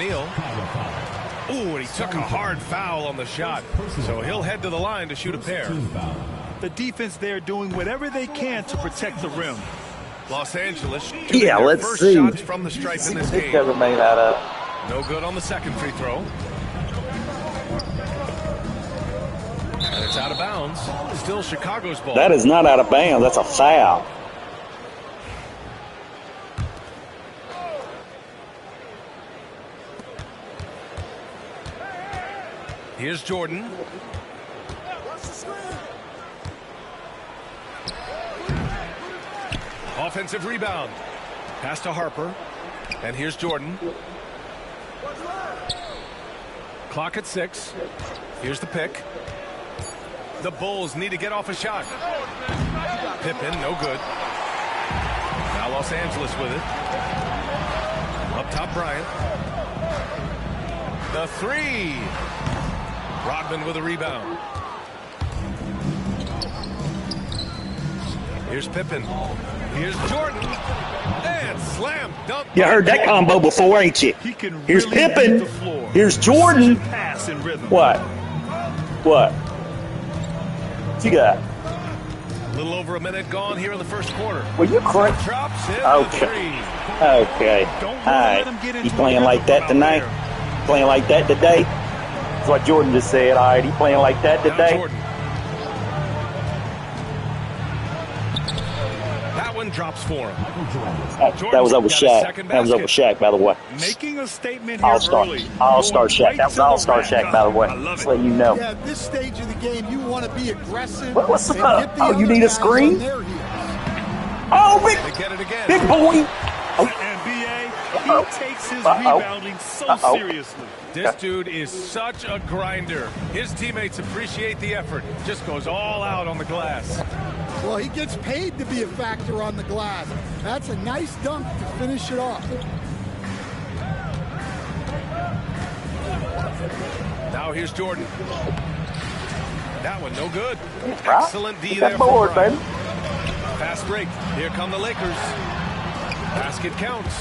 O'Neal. Ooh, and he took a hard foul on the shot. So he'll head to the line to shoot a pair. The defense there doing whatever they can to protect the rim. Los Angeles. Yeah, let's first see. shots from the stripe in this game. Never made that up. No good on the second free throw. And it's out of bounds. Still Chicago's ball. That is not out of bounds. That's a foul. Here's Jordan. Offensive rebound. Pass to Harper. And here's Jordan. Clock at 6. Here's the pick. The Bulls need to get off a shot. Pippen, no good. Now Los Angeles with it. Up top, Bryant. The 3. Rodman with a rebound. Here's Pippen. Here's Jordan. And slam dunk. You heard that combo before, ain't you? Here's Pippen. Here's Jordan. What? What you got? A little over a minute gone here in the first quarter. Well, you crazy. Drops in Okay. Okay. All right. You playing like that tonight? Playing like that today? That's what Jordan just said. All right. He playing like that today? That one drops for him. That was over Shaq. That was over Shaq, by the way. Making a statement here All-Star. early. All-Star Shaq. That was All-Star Shaq, by the way. Just letting you know. Yeah, at this stage of the game, you want to be aggressive. What's and up? get the Oh, you other need a guys screen? on their heels. Oh, They get it again. big boy. NBA, he takes his rebounding so seriously. This dude is such a grinder. His teammates appreciate the effort. Just goes all out on the glass. Well, he gets paid to be a factor on the glass. That's a nice dunk to finish it off. Now here's Jordan. That one no good. Right. Excellent D Get there that for board, Bryant. baby. Fast break. Here come the Lakers. Basket counts.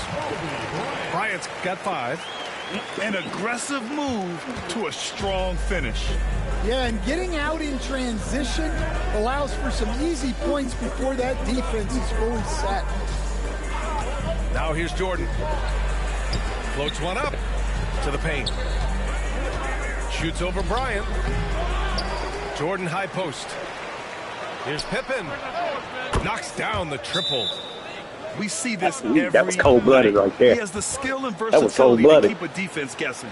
Bryant's got 5. An aggressive move to a strong finish. Yeah, and getting out in transition allows for some easy points before that defense is fully set. Now here's Jordan. Floats one up to the paint. Shoots over Bryant. Jordan high post. Here's Pippen. Knocks down the triple. We see this That every was cold-blooded right there. He has the skill and was versatility to cold-blooded. keep a defense guessing.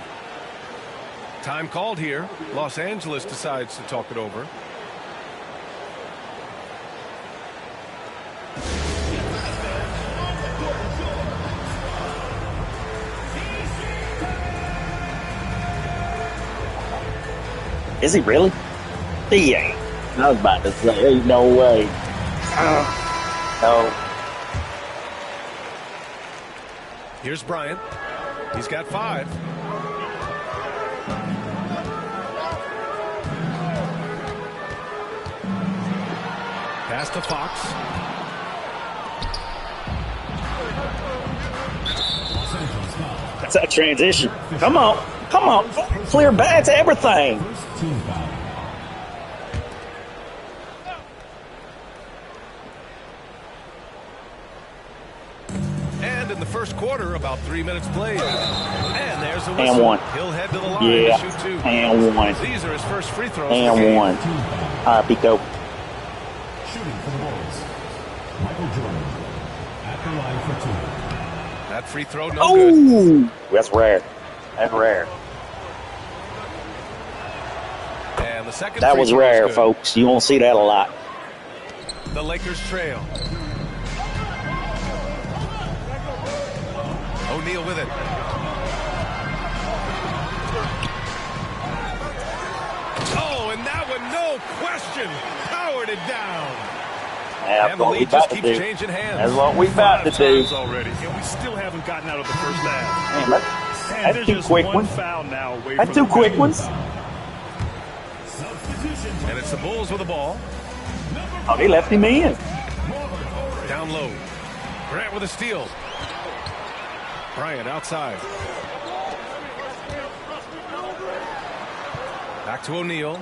Time called here. Los Angeles decides to talk it over. Is he really? He ain't. I was about to say, ain't no way. No. Here's Bryant. He's got 5. Pass to Fox. That's that transition. Come on. Come on. Clear back to everything. And in the first quarter, about 3 minutes played. And there's a And whistle. one. He'll head to the line Yeah. to shoot 2. And one. These are his first free throws. And one. All right, Pico. Shooting for the Bulls, Michael Jordan at the line for 2. That free throw, no good. Oh, that's rare. That's rare. And the second That free was throw is rare, good. folks. You won't see that a lot. The Lakers trail. O'Neal with it. Oh, and that one, no question, powered it down. That's And the what we lead about just to keeps do. changing hands. That's what we about to do. Already, and we still haven't gotten out of the first half. Man, And that's there's two just quick one ones. foul now away That's from two the quick rim. ones. And it's the Bulls with the ball. Oh, they left him in. Down low. Grant with a steal. Bryant outside. Back to O'Neal.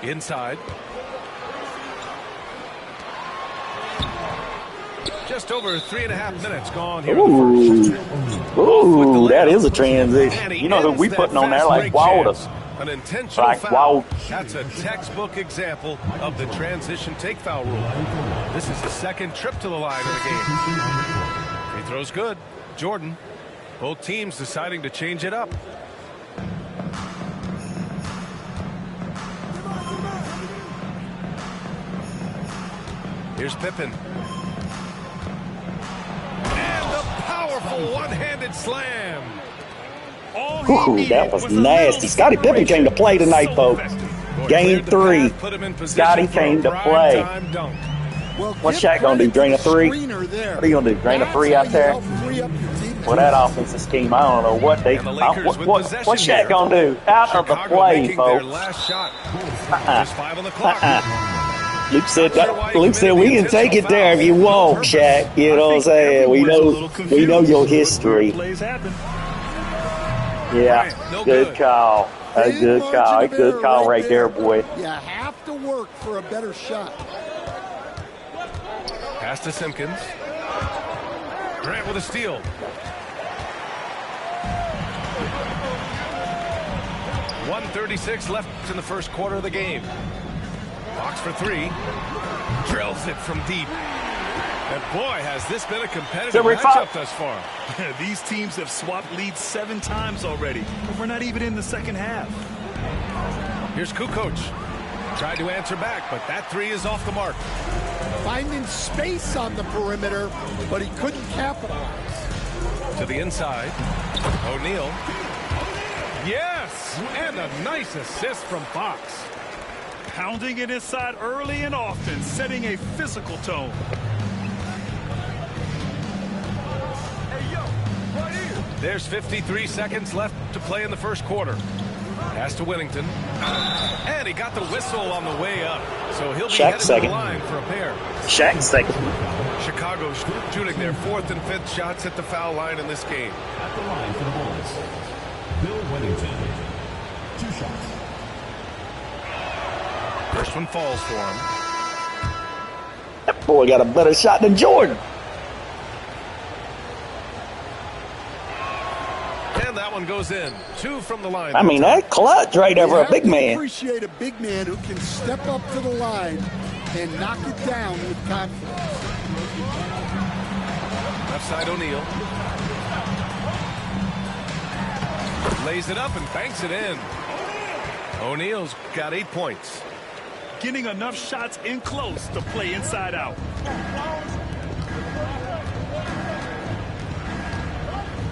Inside. Just over 3.5 minutes gone here. Ooh, that is a transition. You know who we putting on there like Wilder. An intentional like foul. That's a textbook example of the transition take foul rule. This is the second trip to the line of the game. Free throw's good. Jordan. Both teams deciding to change it up. Here's Pippen. And the powerful one-handed slam. Ooh, that was nasty. Scottie Pippen came to play tonight, folks. Game 3. Scottie came to play. What's Shaq going to do? Drain a 3? What are you going to do? Drain a 3 out there? Well, that offensive scheme, I don't know what they... What's Shaq going to do? Out of the play, folks. Luke said we can take it there if you want, Shaq. You know what I'm saying? We know your history. Yeah, good call. A good call. A good call right there, boy. You have to work for a better shot. Pass to Simpkins. Grant with a steal. .136 left in the first quarter of the game. Box for 3. Drills it from deep. And boy, has this been a competitive matchup thus far. These teams have swapped leads 7 times already. We're not even in the second half. Here's Kukoc. Tried to answer back, but that 3 is off the mark. Finding space on the perimeter, but he couldn't capitalize. To the inside. O'Neal. Yes! And a nice assist from Fox. Pounding it inside early and often, setting a physical tone. There's 53 seconds left to play in the first quarter. Pass to Whittington. And he got the whistle on the way up. So he'll be headed to the line for a pair. Shaq second. Chicago shooting their 4th and 5th shots at the foul line in this game. At the line for the Bulls, Bill Whittington. 2 shots. First one falls for him. That boy got a better shot than Jordan. And that one goes in. 2 from the line. I mean, that clutch right there for a big man. I appreciate a big man who can step up to the line and knock it down with confidence. Left side O'Neal. Lays it up and banks it in. O'Neal's got 8 points. Getting enough shots in close to play inside out.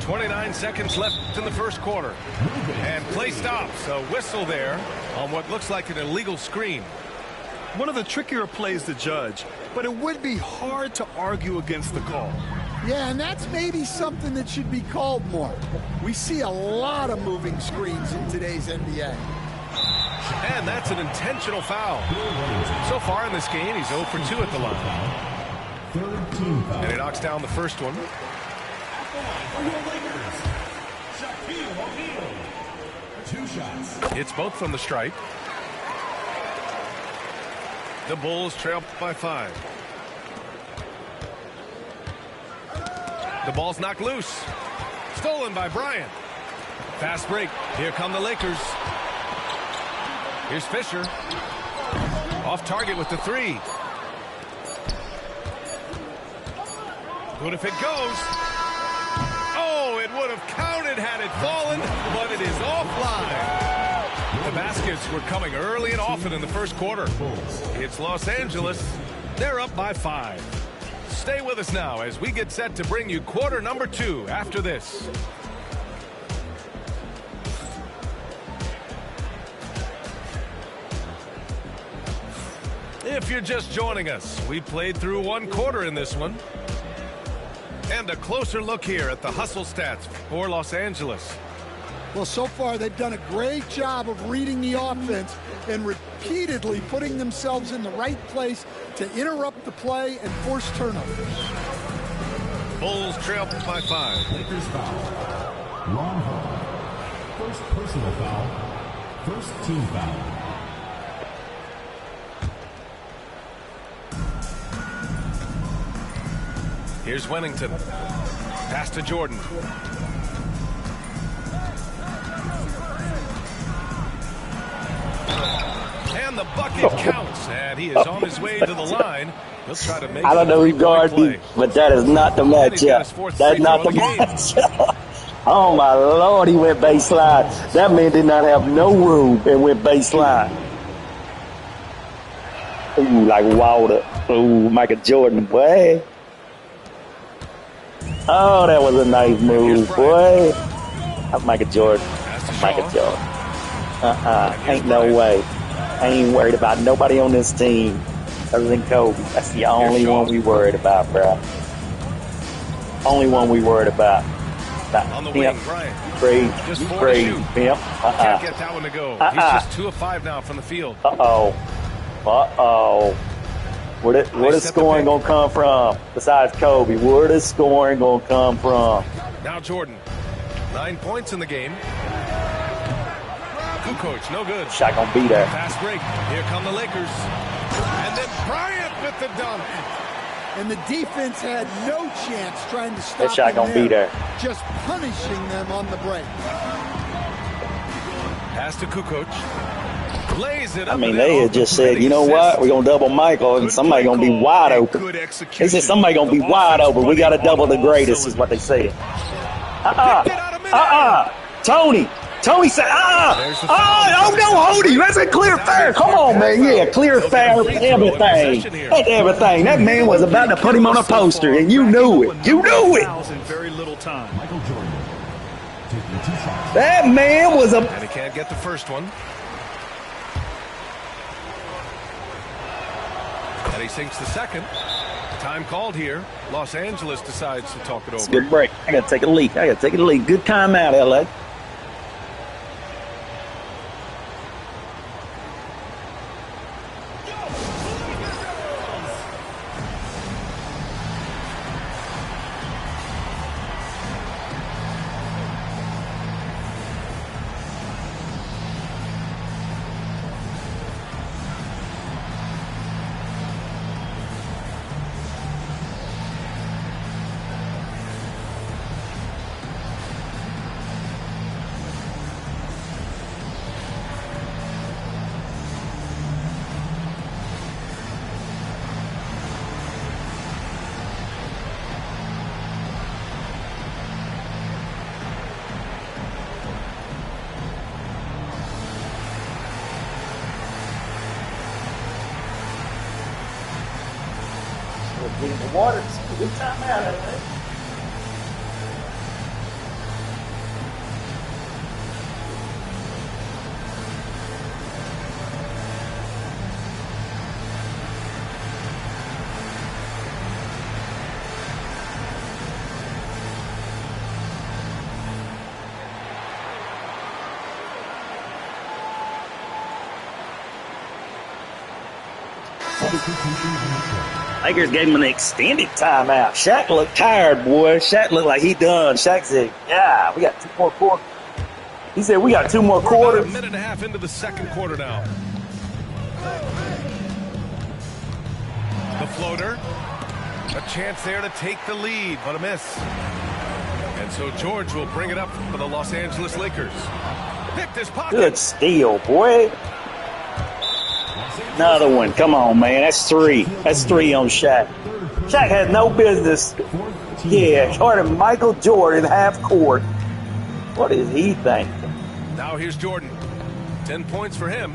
29 seconds left in the first quarter. And play stops. A whistle there on what looks like an illegal screen. One of the trickier plays to judge, but it would be hard to argue against the call. Yeah, and that's maybe something that should be called more. We see a lot of moving screens in today's NBA. And that's an intentional foul. So far in this game, he's 0 for 2 at the line. And he knocks down the first one. It's both from the stripe. The Bulls trail by 5. The ball's knocked loose. Stolen by Bryant. Fast break. Here come the Lakers. Here's Fisher. Off target with the 3. Good if it goes. Oh, it would have counted had it fallen, but it is offline. The baskets were coming early and often in the first quarter. It's Los Angeles. They're up by 5. Stay with us now as we get set to bring you quarter number 2 after this. If you're just joining us, we played through 1 quarter in this one. And a closer look here at the hustle stats for Los Angeles. Well, so far they've done a great job of reading the offense and repeatedly putting themselves in the right place to interrupt the play and force turnovers. Bulls trail by 5. Lakers foul. Ron Harper. First personal foul. First team foul. Here's Wennington. Pass to Jordan. And the bucket counts. And he is on his way to the line. He'll try to make I don't know who guarded him, but that is not the matchup. That's not the matchup. Oh, my Lord, he went baseline. That man did not have no room and went baseline. Ooh, like water. Ooh, Michael Jordan, boy. Oh, that was a nice move, boy. I'm Michael Jordan. I'm Michael Jordan. Ain't no way. I ain't worried about nobody on this team other than Kobe. That's the only one we worried about, bro. Only one we worried about. On the wing, Bryant. Crazy. Just crazy. Yep. Can't get that one to go. He's just 2 of 5 now from the field. Where the scoring gonna come from? Besides Kobe, where the scoring gonna come from? Now Jordan, 9 points in the game. Kukoc, no good. Shot gonna be there. Fast break. Here come the Lakers. And then Bryant with the dunk. And the defense had no chance trying to stop that shot gonna be there. Just punishing them on the break. Pass to Kukoc. Lays it up. I mean, they had just said, you know what? We're gonna double Michael, and somebody gonna be wide open. They said somebody gonna be wide open. We gotta double the greatest, is what they said. Tony said, oh, no holding. That's a clear foul. Come on, man. Yeah, clear foul, everything. That's everything. That man was about to put him on a poster, and you knew it. You knew it. Very little time. Michael Jordan taking 2 shots. That man was a... And he can't get the first one. And he sinks the second. Time called here. Los Angeles decides to talk it over. Good break. I got to take a leak. Good timeout, LA. Getting the water. Good timeout, LA. Lakers gave him an extended timeout. Shaq looked tired, boy. Shaq looked like he done. Shaq said, yeah, we got 2 more quarters. He said, we got 2 more quarters. About a minute and a half into the second quarter now. The floater. A chance there to take the lead, but a miss. And so George will bring it up for the Los Angeles Lakers. Picked his pocket. Good steal, boy. Another one. Come on, man. That's 3. That's 3 on Shaq. Shaq had no business. Yeah, starting Michael Jordan half court. What is he thinking? Now here's Jordan. 10 points for him.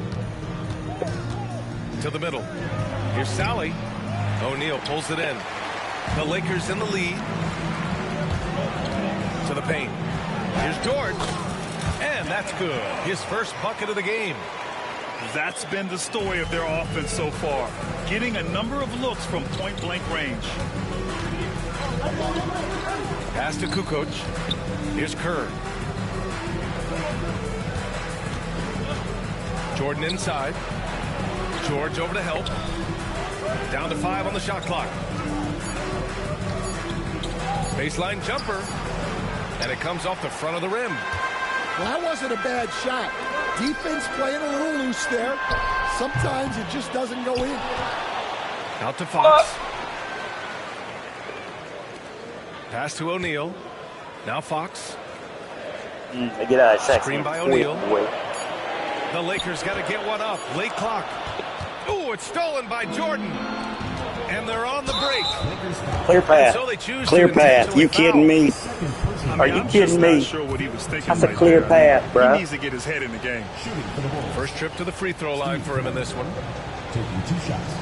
To the middle. Here's Sally. O'Neal pulls it in. The Lakers in the lead. To the paint. Here's George. And that's good. His first bucket of the game. That's been the story of their offense so far. Getting a number of looks from point-blank range. Pass to Kukoc. Here's Kerr. Jordan inside. George over to help. Down to 5 on the shot clock. Baseline jumper. And it comes off the front of the rim. Well, that wasn't a bad shot. Defense playing a little loose there. Sometimes it just doesn't go in. Out to Fox. Pass to O'Neal. Now Fox. They get out of sex. Screen by O'Neal. The Lakers got to get one up. Late clock. Ooh, it's stolen by Jordan. And they're on the break. Clear path. So they choose clear path. You kidding me? Are you kidding me? Sure what he was thinking. That's a clear path, bro. He needs to get his head in the game. First trip to the free throw line for him in this one. Taking 2 shots.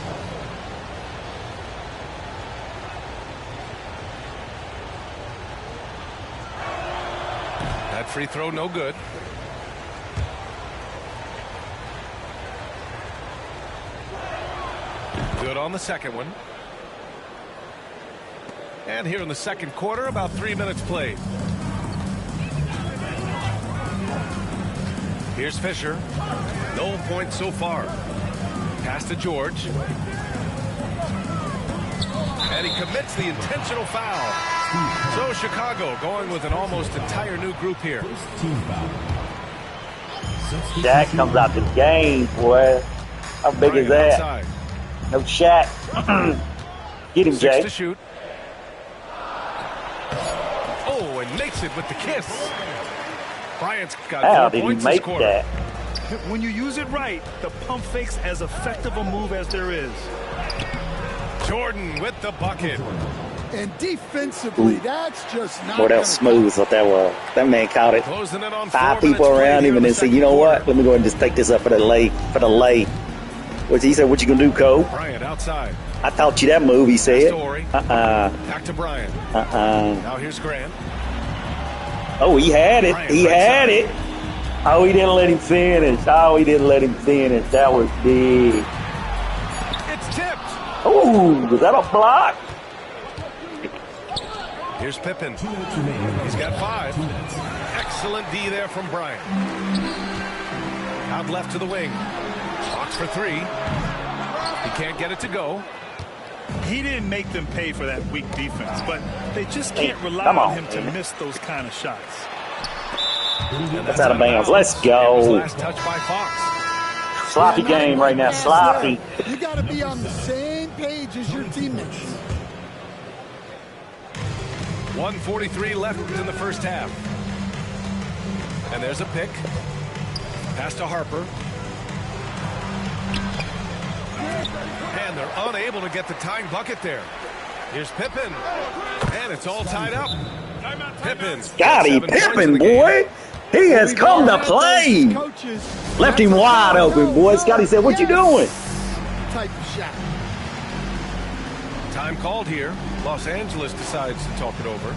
That free throw, no good. Good on the second one. And here in the second quarter, about 3 minutes played. Here's Fisher. No points so far. Pass to George. And he commits the intentional foul. So Chicago going with an almost entire new group here. Team foul. Shaq comes out the game, boy. How big is that? Outside. No Shaq. Get him, 6 Jay. to shoot. Oh, and makes it with the kiss. Bryant's got How 4 did he points make this quarter. that? When you use it right, the pump fake's as effective a move as there is. Jordan with the bucket. And defensively, that's just not Boy, that gonna was smooth what that was. That man caught it. Closing it on 5 4 people minutes around played him and here in then the said, you know second what? quarter. Let me go ahead and just take this up for the lay. He said, what you gonna do, Cole? Bryant outside. I taught you that move, he said. Story. Uh-uh. Back to Bryant. Uh-uh. Now here's Grant. Oh, he had it. Bryant He right had side. it. Oh, he didn't let him finish. That was big. It's tipped. Oh, was that a block? Here's Pippen. 2 minutes remaining. He's got 5. 2 minutes. Excellent D there from Bryant. Out left to the wing. Fox for 3. He can't get it to go. He didn't make them pay for that weak defense, but they just can't rely come on on, him to man. miss those kind of shots. And That's out of bounds. Let's It was go. last touch by Fox. Sloppy game right now. Sloppy. You got to be on the same page as your teammates. 1:43 left in the first half. And there's a pick. Pass to Harper. And they're unable to get the tying bucket there. Here's Pippen. And it's all tied up. Pippen. Scottie Pippen, boy. He has come to play. Coaches, Left him wide open, boy. Scottie said, what you doing? type of shot. Time called here. Los Angeles decides to talk it over.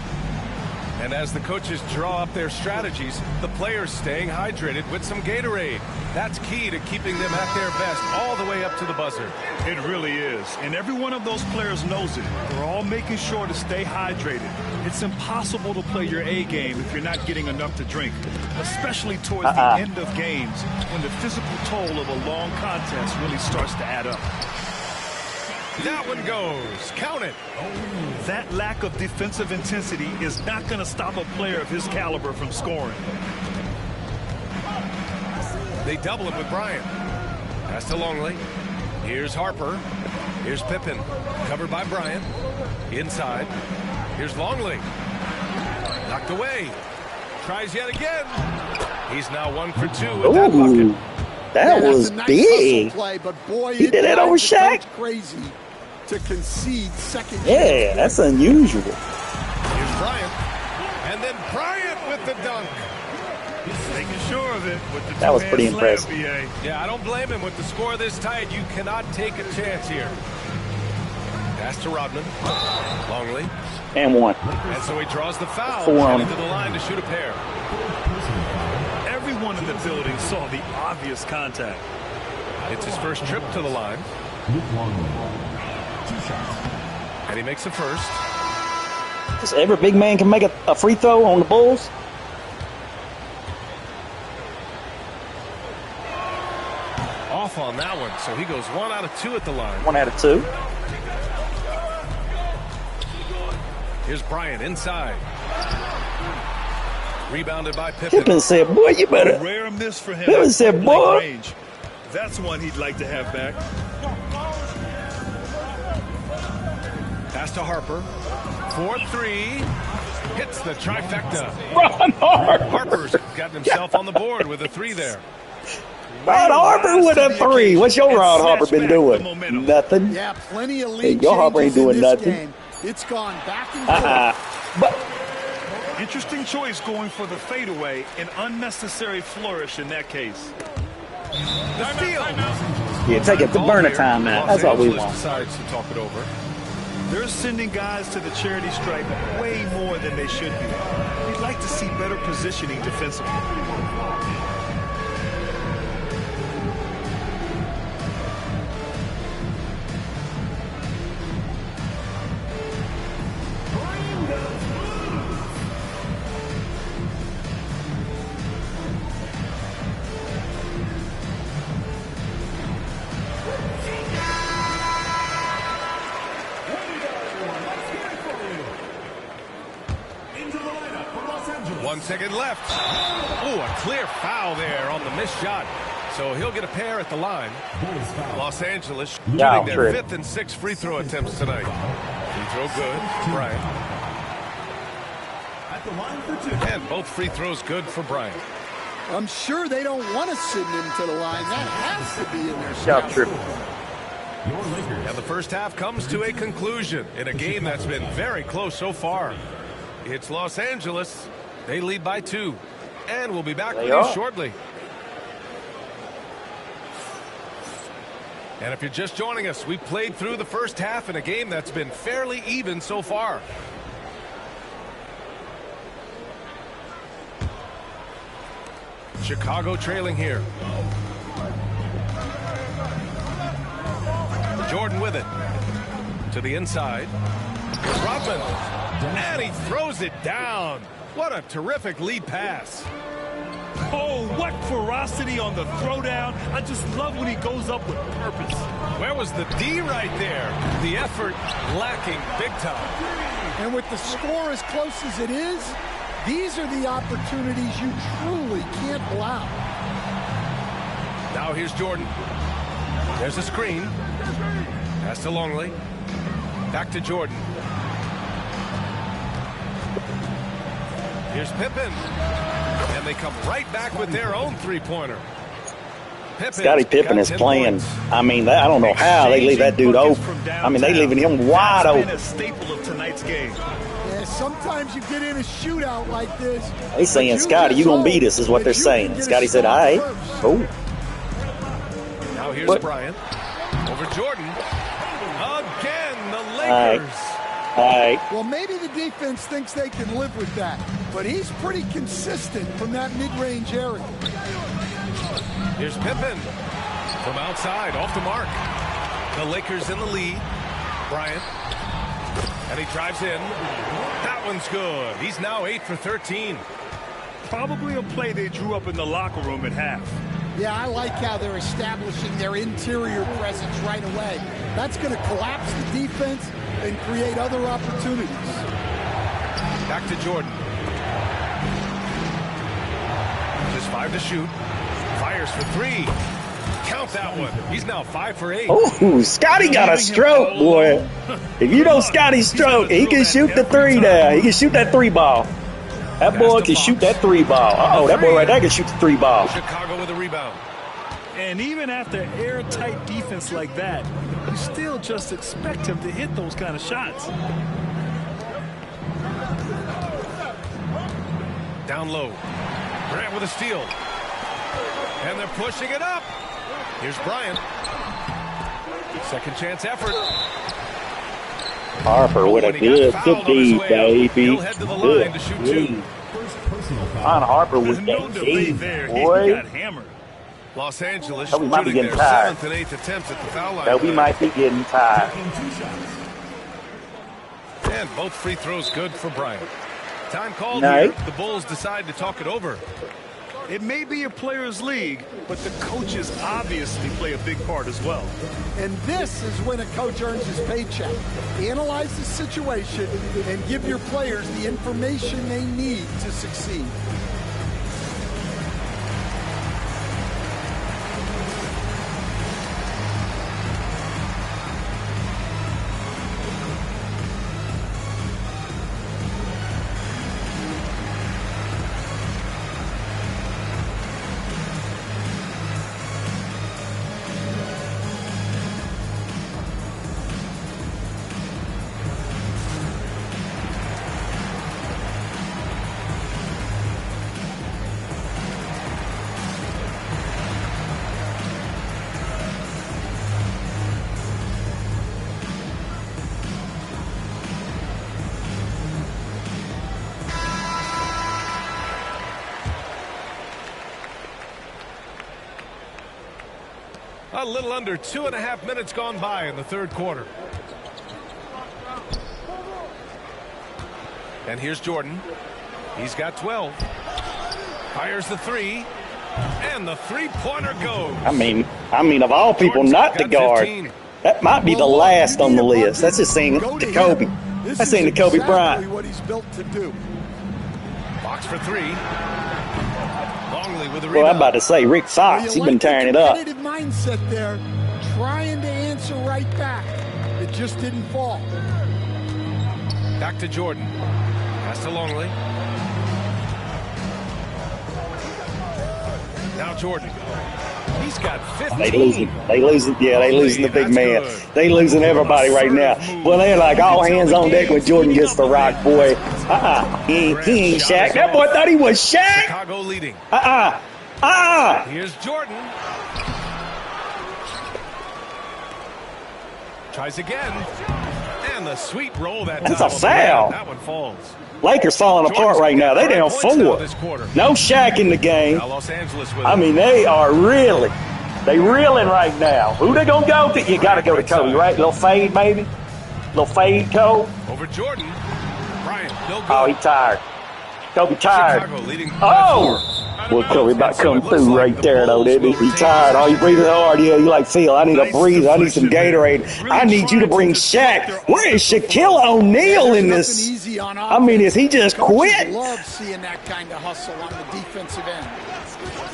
And as the coaches draw up their strategies, the players staying hydrated with some Gatorade. That's key to keeping them at their best all the way up to the buzzer. It really is. And every one of those players knows it. They're all making sure to stay hydrated. It's impossible to play your A game if you're not getting enough to drink, especially towards the end of games when the physical toll of a long contest really starts to add up. That one goes. Count it. That lack of defensive intensity is not going to stop a player of his caliber from scoring. They double it with Bryant. Pass to Longley. Here's Harper. Here's Pippen. Covered by Bryant. Inside. Here's Longley. Knocked away. Tries yet again. He's now 1 for 2 with that bucket. Ooh, that Yeah, was that's a nice big. hustle play, but boy, He it did that over drives the Shaq? coach crazy to concede second. Yeah, that's unusual. Here's Bryant. And then Bryant with the dunk. Making sure of it with the That was pretty two-hand slam, impressive. BA. Yeah, I don't blame him. With the score this tight, you cannot take a chance here. Pass to Rodman. Longley. And one. And so he draws the foul. 4 on Headed him. to the line to shoot a pair. Everyone in the building saw the obvious contact. It's his first trip to the line. Luke Longley. 2 shots. And he makes the first. So every big man can make a free throw on the Bulls. Off on that one. So he goes 1 out of 2 at the line. 1 out of 2. Here's Bryant inside. Rebounded by Pippen. Pippen said, boy, you better. A rare miss for him. Pippen said, boy. Range. That's one he'd like to have back. Pass to Harper. 4-3. Hits the trifecta. Ron Harper. Harper's gotten himself on the board with a 3 there. Ron Harper with a 3. What's your Ron Harper been doing? Nothing. Yeah, plenty of lead your Harper ain't doing nothing. Game. It's gone back and forth. But Interesting choice going for the fadeaway. An unnecessary flourish in that case. The steal. yeah, take it to burner time now. That's all we Los want. Angeles decides to talk it over. They're sending guys to the charity stripe way more than they should be. You'd like to see better positioning defensively. Into the lineup for Los Angeles. 1 second left. Oh, a clear foul there on the missed shot. So he'll get a pair at the line. Bulls foul. Los Angeles shooting Yeah, their true. 5th and 6th free throw attempts tonight. Free throw good. Bryant. At the line for 2. And both free throws good for Bryant. I'm sure they don't want to send him to the line. That has to be in their Yeah, scout true. report. Your Lakers. And the first half comes to a conclusion in a game that's been very close so far. It's Los Angeles. They lead by 2. And we'll be back with you shortly. And if you're just joining us, we played through the first half in a game that's been fairly even so far. Chicago trailing here. Jordan with it. To the inside. Rodman. And he throws it down. What a terrific lead pass. Oh, what ferocity on the throwdown. I just love when he goes up with purpose. Where was the D right there? The effort lacking big time. And with the score as close as it is, these are the opportunities you truly can't allow. Now here's Jordan. There's a screen. Pass to Longley. Back to Jordan. Here's Pippen. And they come right back with their own three-pointer. Scottie Pippen is playing. I mean, I don't know how they leave that dude open. I mean, they leaving him wide That's open. been a staple of tonight's game. Yeah, sometimes you get in a shootout like this. They saying, Scottie, you gonna beat us, is what they're saying. Scottie said, all right. Oh. Now here's What? Bryant. Over Jordan. Again, the Lakers. All right. Well, maybe the defense thinks they can live with that, but he's pretty consistent from that mid-range area. Here's Pippen. From outside, off the mark. The Lakers in the lead. Bryant. And he drives in. That one's good. He's now 8 for 13. Probably a play they drew up in the locker room at half. Yeah, I like how they're establishing their interior presence right away. That's going to collapse the defense and create other opportunities. Back to Jordan. Just 5 to shoot. Fires for 3. Count that one. He's now 5 for 8. Oh, Scottie got a stroke, boy. If you know Scottie's stroke, he can shoot the 3 now. He can shoot that 3 ball. That boy can shoot that 3 ball. Uh-oh, that boy right there can shoot the 3 ball. Chicago with a rebound. And even after airtight defense like that, you still just expect him to hit those kind of shots. Down low. Grant with a steal. And they're pushing it up. Here's Bryant. Second chance effort. Harper with a When he got good fouled on his D, way out, baby. he'll head to the line to shoot 2. First personal foul. Ron Harper with No that D, debate there. He boy. got hammered. Los Angeles Oh, we might be shooting getting their tired. 7th and 8th attempts at the foul line. That we tonight. might be getting tired. Taking 2 shots. And both free throws good for Bryant. Time called Nice. here. The Bulls decide to talk it over. It may be a players' league, but the coaches obviously play a big part as well. And this is when a coach earns his paycheck. Analyze the situation and give your players the information they need to succeed. A little under 2.5 minutes gone by in the third quarter. And here's Jordan. He's got 12. Fires the three. And the three-pointer goes. I mean, of all people not to guard, 15. That might be the last on the list. That's just saying to Kobe. That's saying to Kobe Bryant. What he's built to do. Box for three. Longley with the rebound. Well, I'm about to say, Rick Fox, he's been tearing it up. Mindset there, trying to answer right back. It just didn't fall. Back to Jordan. Pass to Longley. Now Jordan. He's got 15. They losing. Yeah, they losing the big man. Good. They losing everybody right now. Well, they're like all hands on deck when Jordan gets the rock, boy. He ain't Shaq. That boy thought he was Shaq. Chicago leading. Here's Jordan. Tries again. And the sweet roll that That's a foul. That one falls. Lakers falling apart right now. They down 4. No Shaq in the game. Now Los Angeles with I mean, they are reeling right now. Who they gonna go to? You gotta go to Kobe, right? Little fade, maybe. Little fade, Kobe. Over Jordan. Bryant, no good. Oh, he tired. Kobe tired. Well, Kobe about to come through right there, though, didn't he? He tired. Oh, he breathing hard. Yeah, you like, Phil, I need a breather. I need some Gatorade. I need you to bring Shaq. Where is Shaquille O'Neal in this? I mean, is he just quit? Love seeing that kind of hustle on the defensive end.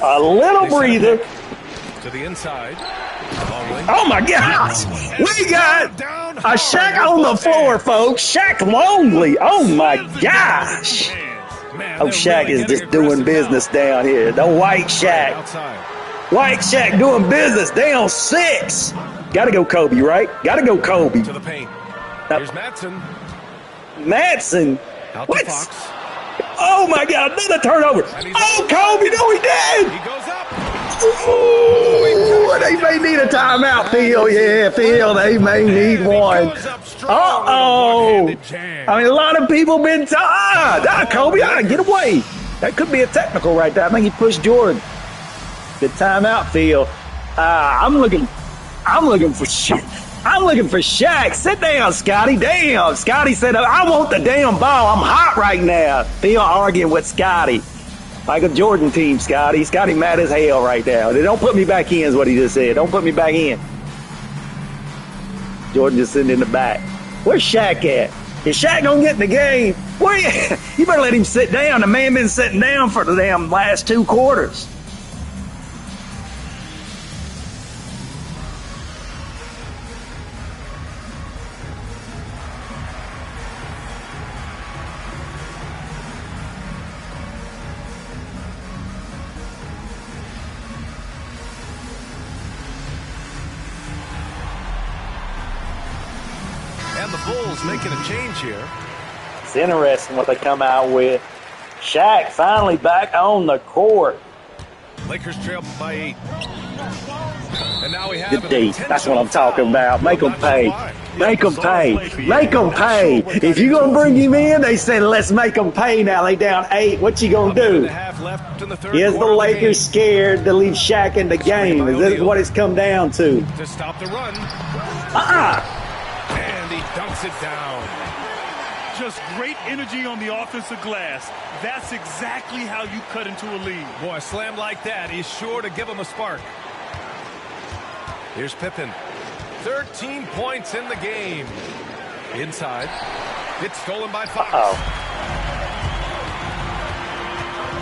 A little breather. To the inside. Oh, my gosh. We got a Shaq on the floor, folks. Shaq Longley. Oh, my gosh. Man, Shaq is just doing business down here. The white Shaq. White Shaq doing business down 6. Got to go Kobe, right? Got to go Kobe. To the paint. Here's Madsen. What? Oh, my God. Another turnover. Oh, Kobe. No, he did. He goes up. Ooh, they may need a timeout, Phil. Yeah, Phil, they may need one. Uh-oh. I mean, a lot of people been Kobe, get away. That could be a technical right there. I think he pushed Jordan. Good timeout, Phil. I'm looking for Shaq. Sit down, Scotty. Damn. Scotty said, I want the damn ball. I'm hot right now. Phil arguing with Scotty. Like a Jordan team, Scotty. Scotty mad as hell right now. Don't put me back in is what he just said. Don't put me back in. Jordan just sitting in the back. Where's Shaq at? Is Shaq gonna get in the game? You better let him sit down. The man been sitting down for the damn last 2 quarters. And the Bulls making a change here. It's interesting what they come out with. Shaq finally back on the court. Lakers trail by 8. And now we have the D. That's what I'm talking about. Make them pay. Make them pay. Make them pay. If you're going to bring him in, they said, let's make them pay now. They down 8. What you going to do? Is the Lakers scared to leave Shaq in the game? Is this what it's come down to? To stop the run. And he dunks it down. Just great energy on the offensive glass. That's exactly how you cut into a lead. Boy, a slam like that is sure to give him a spark. Here's Pippen. 13 points in the game. Inside. It's stolen by Fox.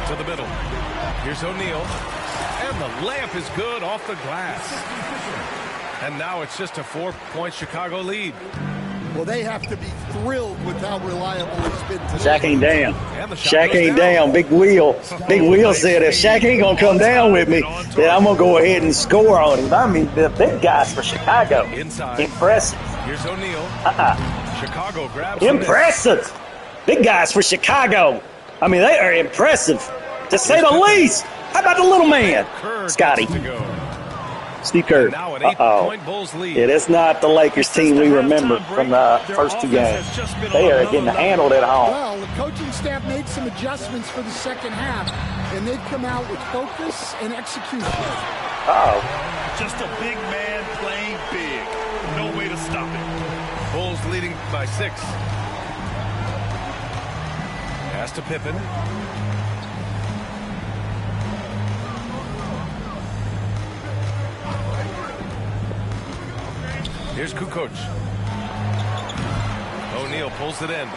To the middle. Here's O'Neal. And the layup is good off the glass. And now it's just a 4-point Chicago lead. Well, they have to be thrilled with how reliable he's been today. Shaq ain't down. Shaq ain't down. Big Wheel. Big Wheel said if Shaq ain't going to come down with me, then I'm going to go ahead and score on him. I mean, the big guys for Chicago. Inside. Impressive. Here's O'Neal. Chicago grabs. Impressive. Big guys for Chicago. I mean, they are impressive, to say the least. How about the little man? Scotty. Steve Kerr. Yeah, that's not the Lakers team we remember from the first two games. They are getting handled at home. Well, the coaching staff made some adjustments for the second half, and they've come out with focus and execution. Just a big man playing big. No way to stop it. Bulls leading by 6. Pass to Pippen. Here's Kukoc. O'Neal pulls it in.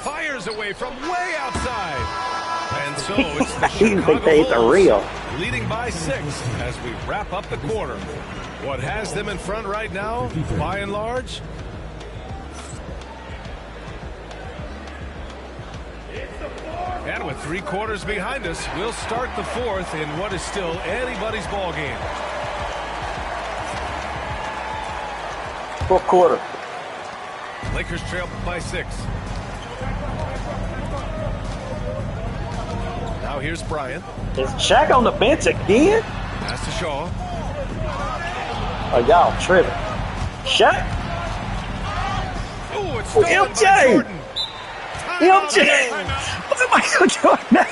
Fires away from way outside. And so it's the Chicago Bulls leading by 6 as we wrap up the quarter. What has them in front right now, by and large? And with 3 quarters behind us, we'll start the 4th in what is still anybody's ball game. 4th quarter. Lakers trail by 6. Now here's Bryant. Is Shaq on the bench again? Pass to Shaw. Oh, y'all tripping. Shaq. Oh, it's stolen by Jordan. MJ. What's Michael Jordan?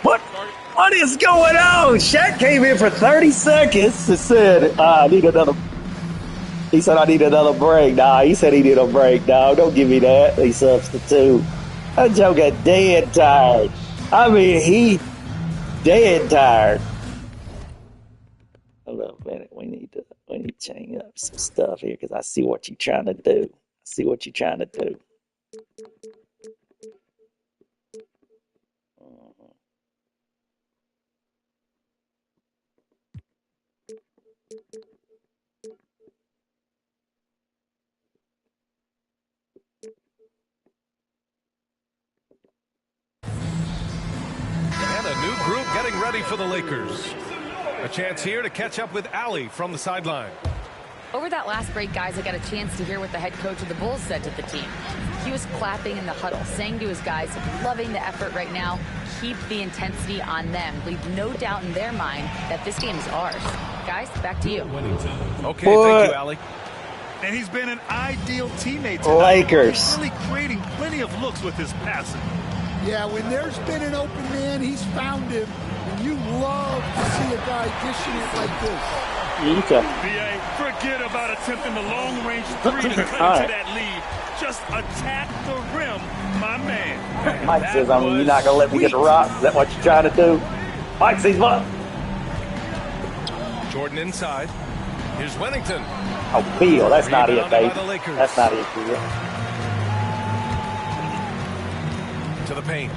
What is going on? Shaq came in for 30 seconds and said, I need another. He said, I need another break. Nah, he said he need a break. No, don't give me that. He substitute. That Joe got dead tired. I mean, he dead tired. Hold up a minute. We need to change up some stuff here because I see what you're trying to do. And a new group getting ready for the Lakers. A chance here to catch up with Allie from the sideline. Over that last break, guys, I got a chance to hear what the head coach of the Bulls said to the team. He was clapping in the huddle, saying to his guys, loving the effort right now, keep the intensity on them. Leave no doubt in their mind that this game is ours. Guys, back to you. Okay, thank you, Allie. And he's been an ideal teammate tonight. Lakers. He's really creating plenty of looks with his passing. Yeah, when there's been an open man, he's found him. And you love to see a guy dishing it like this. B.A., forget about attempting the long-range 3 to cut into that lead. Just attack the rim, my man. Mike says, I mean, you're not going to let me get the rock. Is that what you're trying to do? Mike says, what? Jordan inside. Here's Wennington. Oh, Beal. That's not it, baby. That's not it, Beal. To the paint.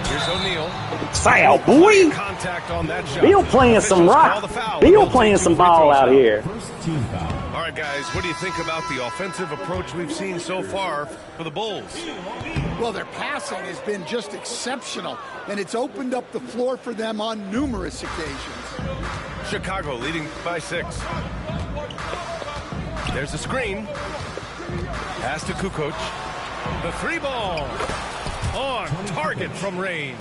Here's O'Neal. Foul, boy. Contact on that shot. Beal playing some rock. Beal playing some ball out here. All right, guys, what do you think about the offensive approach we've seen so far for the Bulls? Well, their passing has been just exceptional, and it's opened up the floor for them on numerous occasions. Chicago leading by 6. There's a screen. Pass to Kukoc. The 3-ball. On target from range.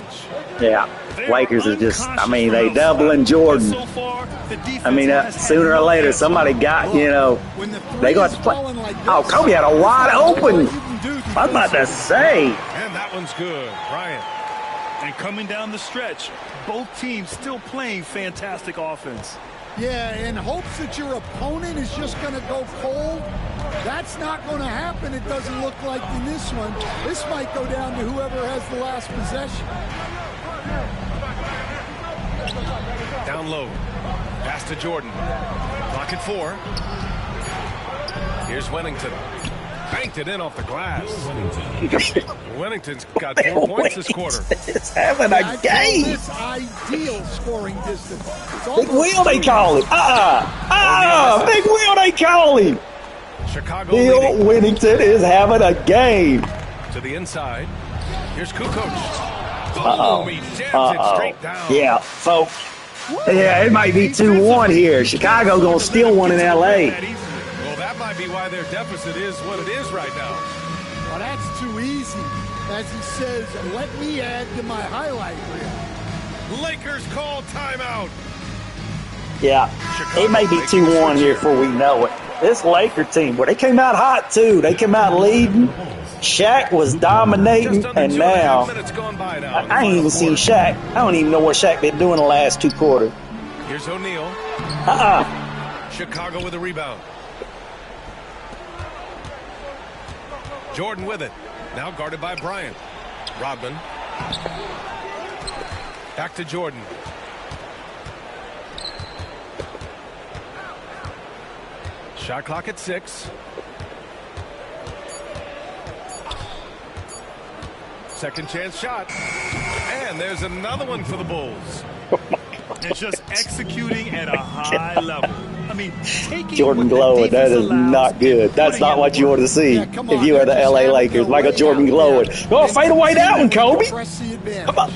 Yeah, Lakers are just, I mean, they doubling Jordan. I mean, sooner or later, somebody got, you know, they got to play. Oh, Kobe had a wide open. I was about to say. And that one's good. Bryant. And coming down the stretch, both teams still playing fantastic offense. Yeah, in hopes that your opponent is just going to go cold. That's not going to happen, it doesn't look like in this one. This might go down to whoever has the last possession. Down low. Pass to Jordan. Clock at 4. Here's Wennington. Banked it in off the glass. Wennington's got 4 points this quarter. It's having a game. This ideal scoring distance. Big wheel, they call him. Big wheel, they call him. Chicago Bill leading. Wennington is having a game. To the inside. Here's Kukoc. He jams it straight down. Yeah, folks. Yeah, it might be 2-1 here. Chicago gonna steal one in L.A. Well, that might be why their deficit is what it is right now. Well, that's too easy. As he says, let me add to my highlight reel. Lakers call timeout. Yeah, it may be 2-1 here before we know it. This Laker team, well, they came out hot too. They came out leading. Shaq was dominating, and now I ain't even seen Shaq. I don't even know what Shaq been doing the last 2 quarters. Here's O'Neal. Chicago with a rebound. Jordan with it. Now guarded by Bryant. Rodman. Back to Jordan. Shot clock at 6. Second chance shot. And there's another one for the Bulls. It's just executing at a high level. I mean, Jordan glowing, that is not good. That's not what you want to see if you are the LA Lakers. Michael Jordan glowing. Go fade away that one, Kobe. Come on.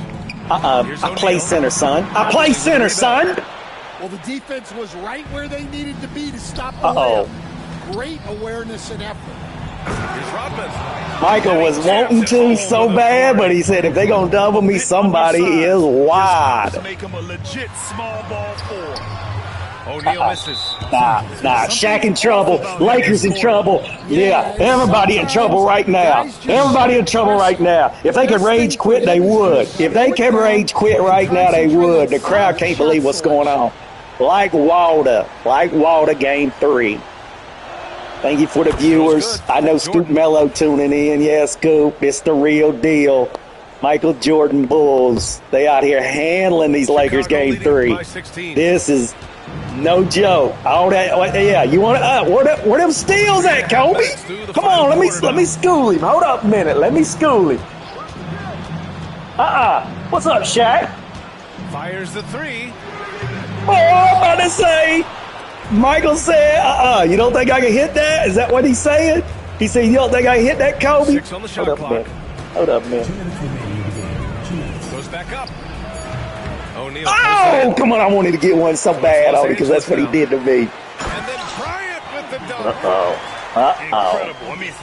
I play center, son. I play center, son. Well, the defense was right where they needed to be to stop the layup. Great awareness and effort. Here's Rodman. Michael was wanting to so bad, but he said if they're going to double me, somebody is wide. Make him a legit small ball 4. O'Neal misses. Nah. Shaq in trouble. Lakers in trouble. Yeah, everybody in trouble right now. Everybody in trouble right now. If they could rage quit, they would. If they could rage quit right now, they would. The crowd can't believe what's going on. Like water game 3. Thank you for the viewers. I know Scoop Mello tuning in. Yeah, Scoop, it's the real deal. Michael Jordan Bulls. They out here handling these Lakers game 3. This is no joke. All that, yeah. You want to? Where them steals at, Kobe? Come on, let me school him. Hold up a minute. Let me school him. What's up, Shaq? Fires the 3. Oh, I'm about to say. Michael said, you don't think I can hit that? Is that what he's saying? He said, you don't think I can hit that, Kobe? 6 on the shot clock. Hold up, man. Goes back up. O'Neal. Oh, come on. I wanted to get one so bad on it because that's what he did to me. And then Bryant with the dunk.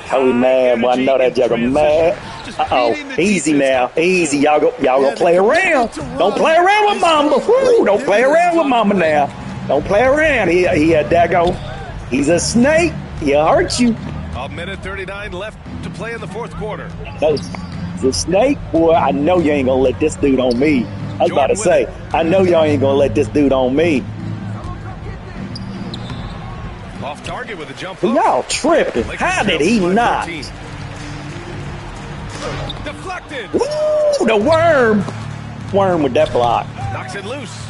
Kobe mad. Boy, I know that jugger mad. Easy now. Easy. Y'all go play around. Don't play around with Mamba. Woo, don't play around with Mamba now. Don't play around. He a daggone. He's a snake. He'll hurt you. A minute 39 left to play in the 4th quarter. The snake, boy, I know you ain't going to let this dude on me. I was about to say, I know y'all ain't going to let this dude on me. Off target with a jump hook. Y'all tripping. How did he not? Deflected. Ooh, the worm. Worm with that block. Knocks it loose.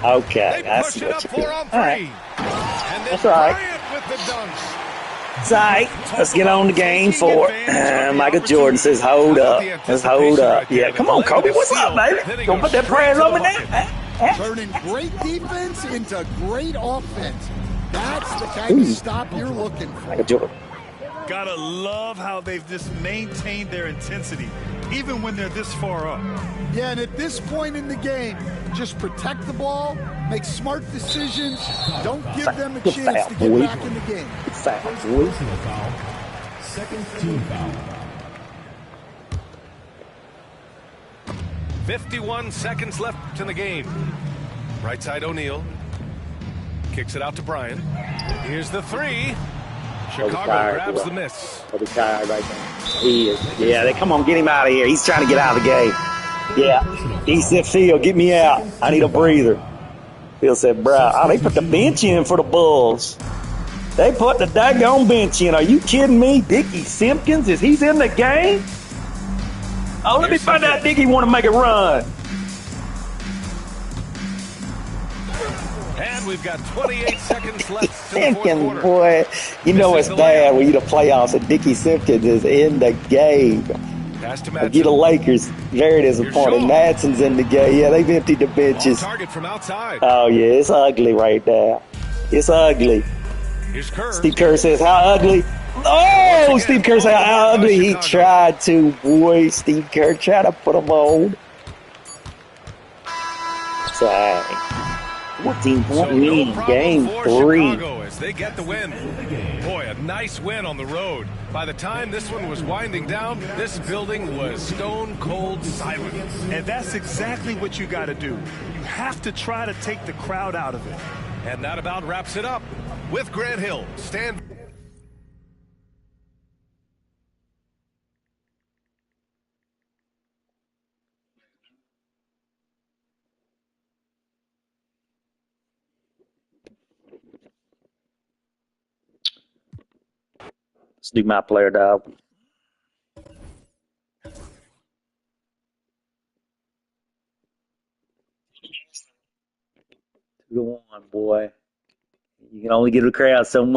Okay, they I push see it what up you 4 on 3. All right. And that's all right. Bryant with the dunks. It's all right. Let's get on to game 4. Michael Jordan says, hold up. Let's hold up. Yeah, come on, Kobe. What's up, baby? Don't put that prayers on me now. Turning great defense into great offense. That's the kind of stop you're looking for. Michael Jordan. Gotta love how they've just maintained their intensity, even when they're this far up. Yeah, and at this point in the game, just protect the ball, make smart decisions, don't give them a chance to get back in the game. Personal foul. Second team foul. 51 seconds left in the game. Right side O'Neal. Kicks it out to Bryant. Here's the 3. Chicago grabs the miss. He'll be tired right now. He is. Yeah, come on, get him out of here. He's trying to get out of the game. Yeah. He said, Phil, get me out. I need a breather. Phil said, bruh, oh, they put the bench in for the Bulls. They put the daggone bench in. Are you kidding me? Dickie Simpkins, is he in the game? Oh, let me find out Dickie want to make a run. And we've got 28 seconds left in the fourth Simpkins, quarter. boy. You know it's bad when you the playoffs and Dickie Simpkins is in the game. Pass to You the Lakers, very disappointed. Madsen's in the game. Yeah, they've emptied the benches. Target from outside. Oh, yeah, it's ugly right now. It's ugly. Here's Kerr. Steve Kerr says, how ugly? Oh, Steve Kerr said, how ugly. He tried to, boy. Steve Kerr tried to put him on. Dang. 14-point lead, game 3. As they get the win. Boy, a nice win on the road. By the time this one was winding down, this building was stone cold silent. And that's exactly what you got to do. You have to try to take the crowd out of it. And that about wraps it up. With Grant Hill, stand. Let's do my player, dog. Go on, boy. You can only get a crowd so much.